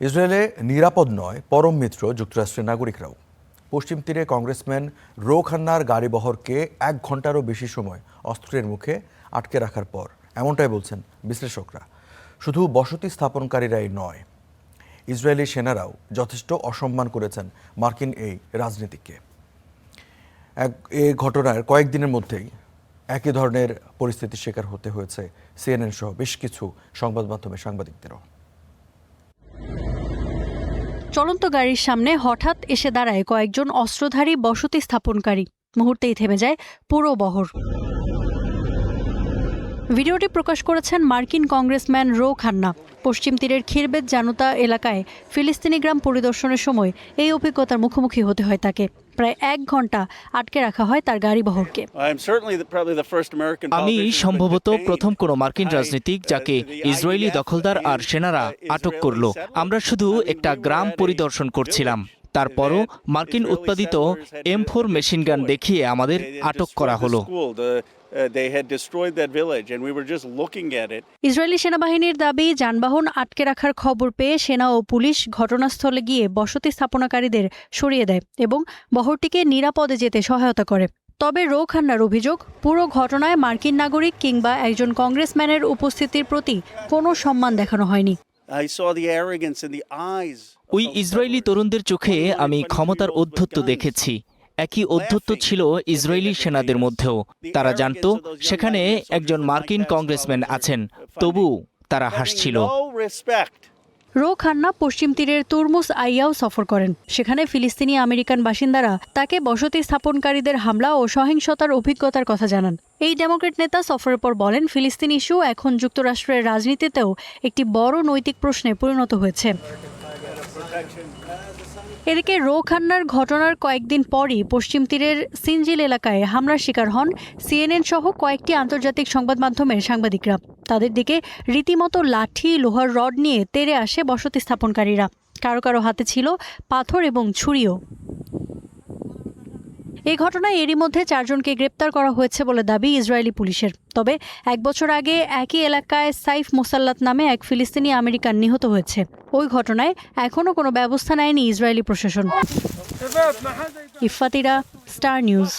ইসরায়েলে নিরাপদ নয় পরম মিত্র যুক্তরাষ্ট্রের নাগরিকরাও। পশ্চিম তীরে কংগ্রেসম্যান রো খান্নার গাড়িবহরকে 1 ঘন্টারও বেশি সময় অস্ত্রের মুখে আটকে রাখার পর এমনটাই বলছেন বিশ্লেষকরা। শুধু বসতি স্থাপনকারীরাই নয়, ইসরায়েলি সেনারাও যথেষ্ট অসম্মান করেছেন মার্কিন এই রাজনীতিককে। এই ঘটনার কয়েকদিনের মধ্যেই একই ধরনের পরিস্থিতির শিকার হতে হয়েছে সিএনএন সহ বেশ কিছু সংবাদ মাধ্যমের সাংবাদিকদেরও। চলন্ত গাড়ির সামনে হঠাৎ এসে দাঁড়ায় কয়েকজন অস্ত্রধারী বসতি স্থাপনকারী। মুহূর্তেই থেমে যায় পুরো বহর। ভিডিওটি প্রকাশ করেছেন মার্কিন কংগ্রেসম্যান রো খান্না। পশ্চিম তীরের খিরবেত জানুতা এলাকায় ফিলিস্তিনি গ্রাম পরিদর্শনের সময় এই অভিজ্ঞতার মুখোমুখি হতে হয় তাকে। প্রায় 1 ঘন্টা আটকে রাখা হয় তার গাড়িবহরকে। আমি সম্ভবত প্রথম কোনো মার্কিন রাজনীতিক যাকে ইসরায়েলি দখলদার আর সেনারা আটক করল। আমরা শুধু একটা গ্রাম পরিদর্শন করছিলাম, তারপরও মার্কিন উৎপাদিত M4 মেশিনগান দেখিয়ে আমাদের আটক করা হলো। ইসরায়েলি সেনাবাহিনীর দাবি, যানবাহন আটকে রাখার খবর পেয়ে সেনা ও পুলিশ ঘটনাস্থলে গিয়ে বসতি স্থাপনাকারীদের সরিয়ে দেয় এবং বহরটিকে নিরাপদে যেতে সহায়তা করে। তবে রো খান্নার অভিযোগ, পুরো ঘটনায় মার্কিন নাগরিক কিংবা একজন কংগ্রেসম্যানের উপস্থিতির প্রতি কোনো সম্মান দেখানো হয়নি। ওই ইসরায়েলি তরুণদের চোখে আমি ক্ষমতার ঔদ্ধত্য দেখেছি। একই ঔদ্ধত্য ছিল ইসরায়েলি সেনাদের মধ্যেও। তারা জানত সেখানে একজন মার্কিন কংগ্রেসম্যান আছেন, তবু তারা হাসছিল। রো খান্না পশ্চিম তীরের তুরমুস আইয়াও সফর করেন। সেখানে ফিলিস্তিনি আমেরিকান বাসিন্দারা তাকে বসতি স্থাপনকারীদের হামলা ও সহিংসতার অভিজ্ঞতার কথা জানান। এই ডেমোক্র্যাট নেতা সফরের পর বলেন, ফিলিস্তিন ইস্যু এখন যুক্তরাষ্ট্রের রাজনীতিতেও একটি বড় নৈতিক প্রশ্নে পরিণত হয়েছে। এদিকে রো খান্নার ঘটনার কয়েকদিন পরই পশ্চিম তীরের সিনজিল এলাকায় হামলার শিকার হন সিএনএন সহ কয়েকটি আন্তর্জাতিক সংবাদ মাধ্যমের সাংবাদিকরা। তাদের দিকে রীতিমতো লাঠি, লোহার রড নিয়ে তেড়ে আসে বসতি স্থাপনকারীরা। কারো কারো হাতে ছিল পাথর এবং ছুরিও। এই ঘটনায় এরই মধ্যে 4 জনকে গ্রেপ্তার করা হয়েছে বলে দাবি ইসরায়েলি পুলিশের। তবে 1 বছর আগে একই এলাকায় সাইফ মোসাল্লাত নামে এক ফিলিস্তিনি আমেরিকান নিহত হয়েছে। ওই ঘটনায় এখনও কোনো ব্যবস্থা নেয়নি ইসরায়েলি প্রশাসন। ইফাতিরা, স্টার নিউজ।